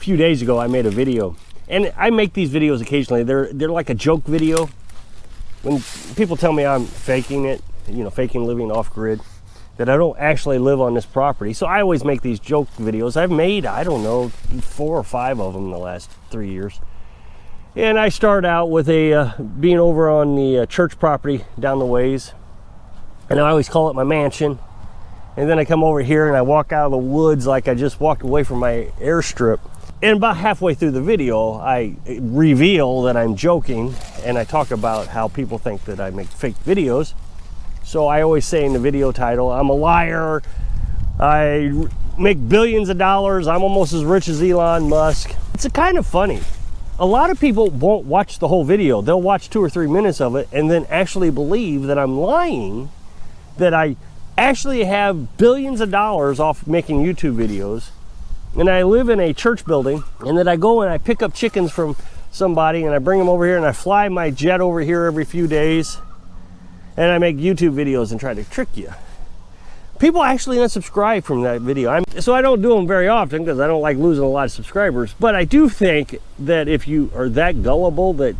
few days ago I made a video, and I make these videos occasionally. They're like a joke video. When people tell me I'm faking it, you know, faking living off-grid, that I don't actually live on this property. So I always make these joke videos. I've made, I don't know, 4 or 5 of them in the last 3 years. And I start out with being over on the church property down the ways. And I always call it my mansion. And then I come over here and I walk out of the woods like I just walked away from my airstrip. And about halfway through the video, I reveal that I'm joking, and I talk about how people think that I make fake videos. So I always say in the video title, I'm a liar, I make billions of dollars, I'm almost as rich as Elon Musk. It's kind of funny. A lot of people won't watch the whole video. They'll watch 2 or 3 minutes of it and then actually believe that I'm lying, that I actually have billions of dollars off making YouTube videos, and I live in a church building, and that I go and I pick up chickens from somebody and I bring them over here and I fly my jet over here every few days, and I make YouTube videos and try to trick you. People actually unsubscribe from that video. So I don't do them very often because I don't like losing a lot of subscribers, but I do think that if you are that gullible that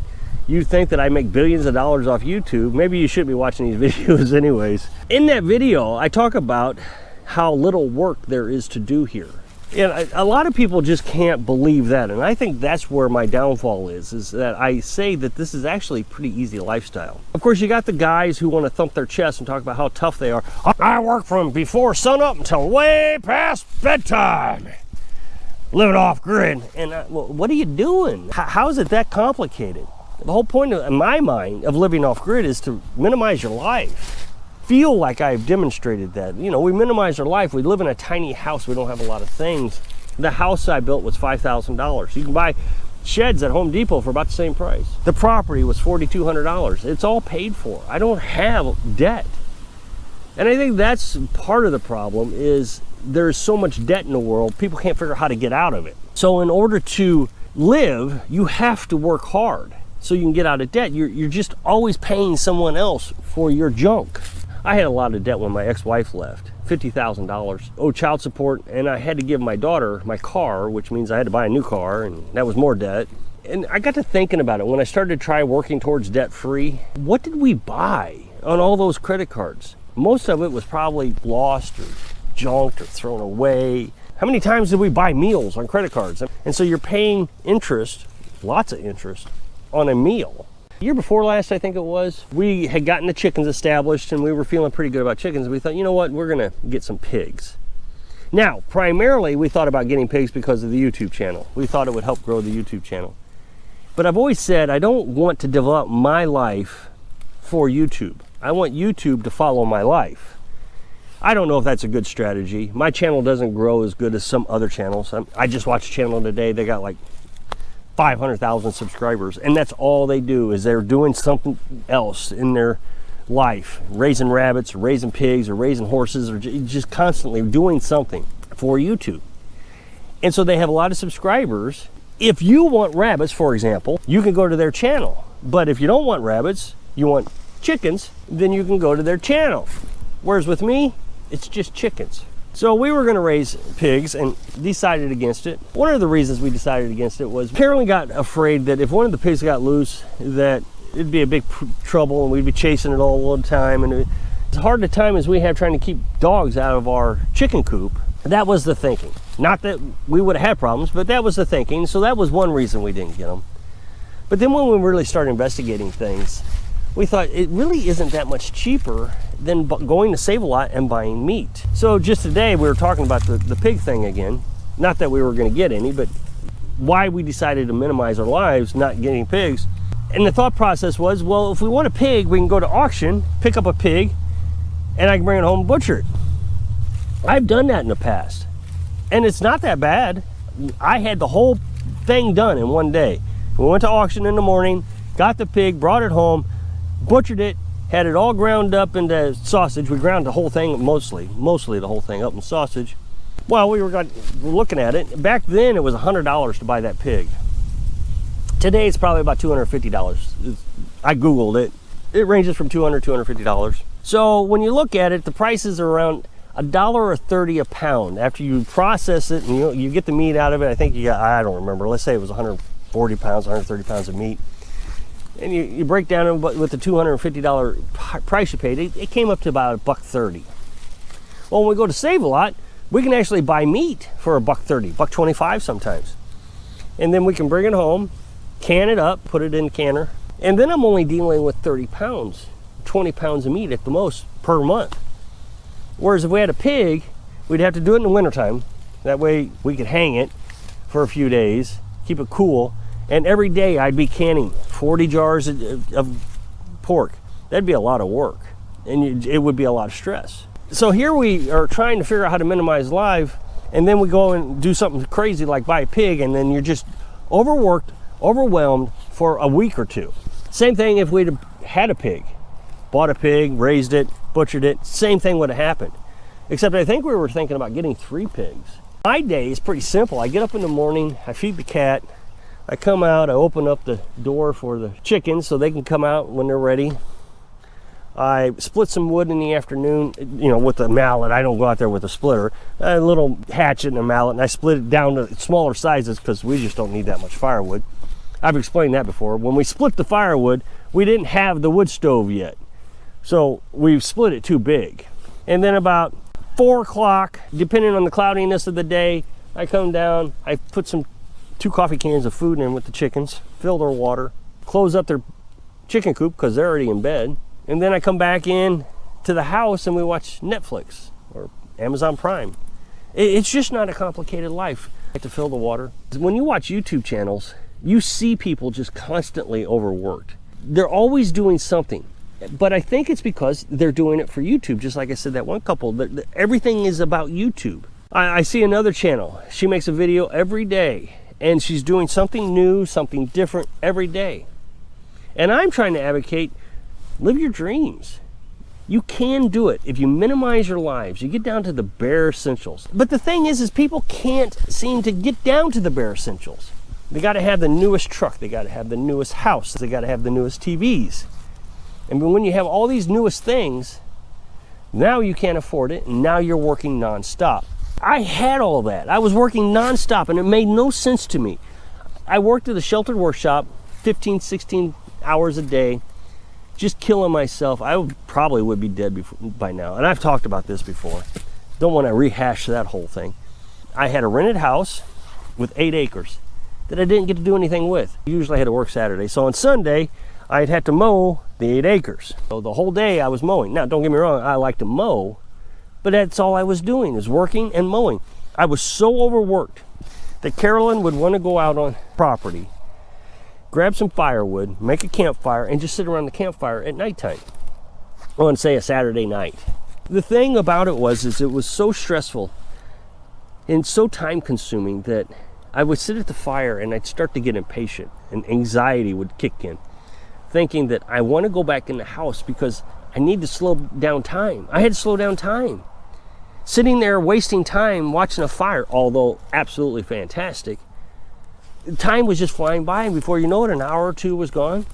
you think that I make billions of dollars off YouTube, maybe you shouldn't be watching these videos anyways. In that video, I talk about how little work there is to do here. And a lot of people just can't believe that. And I think that's where my downfall is that I say that this is actually a pretty easy lifestyle. Of course, you got the guys who want to thump their chest and talk about how tough they are. I work from before sunup until way past bedtime, living off grid. And well, what are you doing? How is it that complicated? The whole point, in my mind, of living off grid is to minimize your life. Feel like I've demonstrated that. You know, we minimize our life. We live in a tiny house. We don't have a lot of things. The house I built was $5,000. You can buy sheds at Home Depot for about the same price. The property was $4,200. It's all paid for. I don't have debt. And I think that's part of the problem, is there's so much debt in the world, people can't figure out how to get out of it. So in order to live, you have to work hard so you can get out of debt. You're just always paying someone else for your junk. I had a lot of debt when my ex-wife left, $50,000, owed child support, and I had to give my daughter my car, which means I had to buy a new car, and that was more debt. And I got to thinking about it when I started to try working towards debt-free. What did we buy on all those credit cards? Most of it was probably lost or junked or thrown away. How many times did we buy meals on credit cards? And so you're paying interest, lots of interest, on a meal. Year before last, I think it was, we had gotten the chickens established and we were feeling pretty good about chickens. We thought, you know what, we're gonna get some pigs. Now, primarily we thought about getting pigs because of the YouTube channel. We thought it would help grow the YouTube channel. But I've always said I don't want to develop my life for YouTube. I want YouTube to follow my life. I don't know if that's a good strategy. My channel doesn't grow as good as some other channels. I just watched a channel today, they got like 500,000 subscribers, and that's all they do, is they're doing something else in their life, raising rabbits, or raising pigs, or raising horses, or just constantly doing something for YouTube. And so they have a lot of subscribers. If you want rabbits, for example, you can go to their channel. But if you don't want rabbits, you want chickens, then you can go to their channel. Whereas with me, it's just chickens. So we were gonna raise pigs and decided against it. One of the reasons we decided against it was Carolyn got afraid that if one of the pigs got loose, that it'd be a big trouble and we'd be chasing it all the time. And as hard a time as we have trying to keep dogs out of our chicken coop, that was the thinking. Not that we would have had problems, but that was the thinking. So that was one reason we didn't get them. But then when we really started investigating things, we thought it really isn't that much cheaper than going to Save-A-Lot and buying meat. So just today we were talking about the pig thing again. Not that we were going to get any, but why we decided to minimize our lives not getting pigs. And the thought process was, well, if we want a pig, we can go to auction, pick up a pig, and I can bring it home and butcher it. I've done that in the past, and it's not that bad. I had the whole thing done in one day. We went to auction in the morning, got the pig, brought it home, butchered it, had it all ground up into sausage. We ground the whole thing, mostly the whole thing up in sausage. Well, we were looking at it. Back then, it was $100 to buy that pig. Today, it's probably about $250. I Googled it. It ranges from $200 to $250. So when you look at it, the prices are around $1.30 a pound. After you process it and you get the meat out of it, I think you got, I don't remember, let's say it was 140 pounds, 130 pounds of meat. And you break down with the $250 price you paid, it came up to about $1.30. Well, when we go to Save A Lot, we can actually buy meat for $1.30, $1.25 sometimes. And then we can bring it home, can it up, put it in a canner, and then I'm only dealing with 30 pounds, 20 pounds of meat at the most per month. Whereas if we had a pig, we'd have to do it in the wintertime. That way we could hang it for a few days, keep it cool, and every day I'd be canning 40 jars of pork. That'd be a lot of work, and it would be a lot of stress. So here we are trying to figure out how to minimize life, and then we go and do something crazy like buy a pig, and then you're just overworked, overwhelmed for a week or two. Same thing if we'd had a pig, bought a pig, raised it, butchered it, same thing would have happened. Except I think we were thinking about getting 3 pigs. My day is pretty simple. I get up in the morning, I feed the cat, I come out, I open up the door for the chickens so they can come out when they're ready. I split some wood in the afternoon, with a mallet. I don't go out there with a splitter. A little hatchet and a mallet, and I split it down to smaller sizes because we just don't need that much firewood. I've explained that before. When we split the firewood, we didn't have the wood stove yet. So we've split it too big. And then about 4 o'clock, depending on the cloudiness of the day, I come down, I put 2 coffee cans of food in with the chickens, fill their water, close up their chicken coop because they're already in bed. And then I come back in to the house and we watch Netflix or Amazon Prime. It's just not a complicated life. I have to fill the water. When you watch YouTube channels, you see people just constantly overworked. They're always doing something. But I think it's because they're doing it for YouTube. Just like I said, that one couple, everything is about YouTube. I see another channel. She makes a video every day and she's doing something new, something different every day. And I'm trying to advocate, live your dreams. You can do it if you minimize your lives. You get down to the bare essentials. But the thing is people can't seem to get down to the bare essentials. They got to have the newest truck. They got to have the newest house. They got to have the newest TVs. And when you have all these newest things, now you can't afford it, and now you're working nonstop. I had all that. I was working nonstop, and it made no sense to me. I worked at a sheltered workshop 15, 16 hours a day, just killing myself. I probably would be dead by now, and I've talked about this before. Don't want to rehash that whole thing. I had a rented house with 8 acres that I didn't get to do anything with. Usually I had to work Saturday, so on Sunday, I'd had to mow the 8 acres. So the whole day I was mowing. Now, don't get me wrong, I like to mow, but that's all I was doing, is working and mowing. I was so overworked that Carolyn would want to go out on property, grab some firewood, make a campfire, and just sit around the campfire at nighttime on, say, a Saturday night. The thing about it was it was so stressful and so time consuming that I would sit at the fire and I'd start to get impatient and anxiety would kick in, thinking that I want to go back in the house because I need to slow down time. I had to slow down time. Sitting there wasting time watching a fire, although absolutely fantastic, time was just flying by, and before you know it, an hour or 2 was gone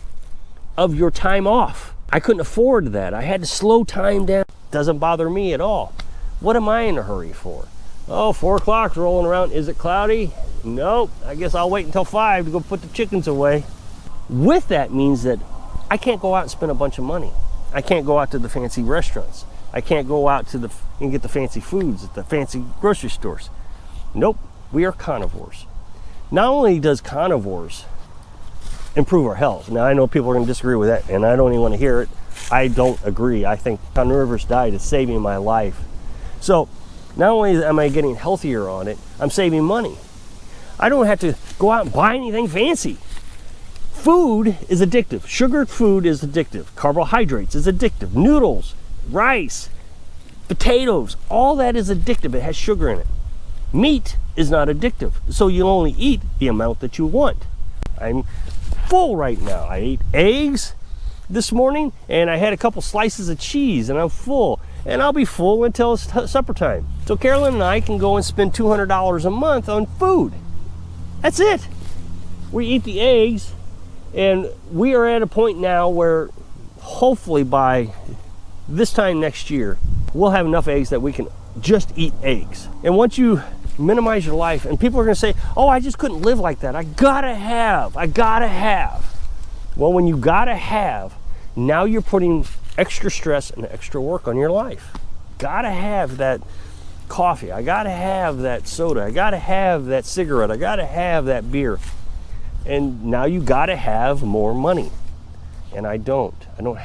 of your time off. I couldn't afford that. I had to slow time down. Doesn't bother me at all. What am I in a hurry for? Oh, 4 o'clock's rolling around. Is it cloudy? Nope. I guess I'll wait until 5 to go put the chickens away. With that means that I can't go out and spend a bunch of money. I can't go out to the fancy restaurants. I can't go out to and get the fancy foods at the fancy grocery stores. Nope, we are carnivores. Not only does carnivores improve our health, now I know people are going to disagree with that, and I don't even want to hear it. I don't agree. I think carnivorous diet is saving my life. So not only am I getting healthier on it, I'm saving money. I don't have to go out and buy anything fancy. Food is addictive. Sugared food is addictive. Carbohydrates is addictive. Noodles, rice, potatoes, all that is addictive. It has sugar in it. Meat is not addictive, so you only eat the amount that you want. I'm full right now. I ate eggs this morning, and I had a couple slices of cheese, and I'm full. And I'll be full until it's supper time. So Carolyn and I can go and spend $200 a month on food. That's it. We eat the eggs, and we are at a point now where hopefully by this time next year, we'll have enough eggs that we can just eat eggs. And once you minimize your life, and people are going to say, oh, I just couldn't live like that. I gotta have. Well, when you gotta have, now you're putting extra stress and extra work on your life. Gotta have that coffee. I gotta have that soda. I gotta have that cigarette. I gotta have that beer. And now you gotta have more money. And I don't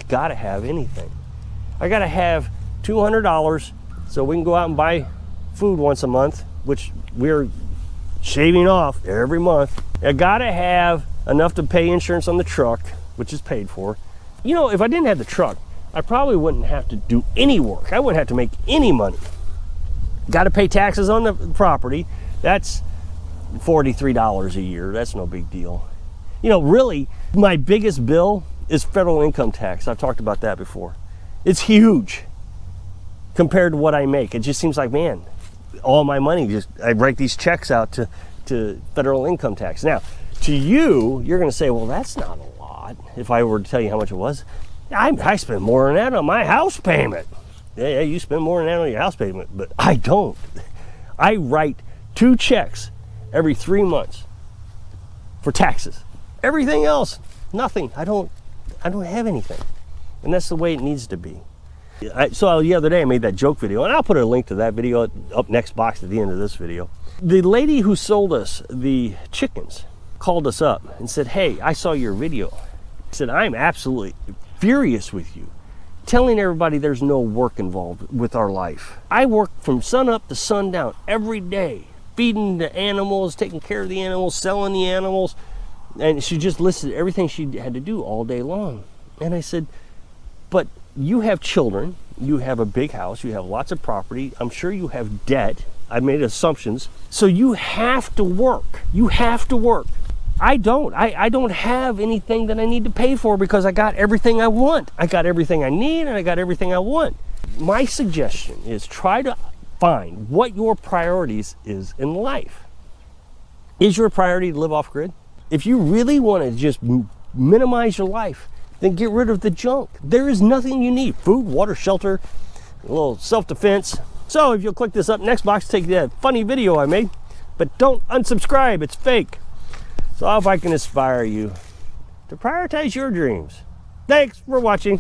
gotta have anything. I gotta have $200 so we can go out and buy food once a month, which we're shaving off every month. I gotta have enough to pay insurance on the truck, which is paid for. You know, if I didn't have the truck, I probably wouldn't have to do any work. I wouldn't have to make any money. Got to pay taxes on the property. That's $43 a year. That's no big deal. You know, really, my biggest bill is federal income tax. I've talked about that before. It's huge compared to what I make. It just seems like, man, all my money, I write these checks out to federal income tax. Now, to you, you're going to say, well, that's not a lot. If I were to tell you how much it was, I spend more than that on my house payment. Yeah, you spend more than that on your house payment, but I don't. I write 2 checks every 3 months for taxes. Everything else, nothing. I don't have anything. And that's the way it needs to be. So the other day I made that joke video, and I'll put a link to that video up next box at the end of this video. The lady who sold us the chickens called us up and said, hey, I saw your video. She said, I'm absolutely furious with you, telling everybody there's no work involved with our life. I work from sun up to sundown every day, feeding the animals, taking care of the animals, selling the animals. And she just listed everything she had to do all day long. And I said, but you have children, you have a big house, you have lots of property, I'm sure you have debt. I made assumptions. So you have to work. You have to work. I don't have anything that I need to pay for because I got everything I want. I got everything I need and I got everything I want. My suggestion is try to find what your priorities is in life. Is your priority to live off grid? If you really want to just minimize your life, then get rid of the junk. There is nothing you need. Food, water, shelter, a little self-defense. So if you'll click this up next box, take that funny video I made, but don't unsubscribe, it's fake. So if I can inspire you to prioritize your dreams. Thanks for watching.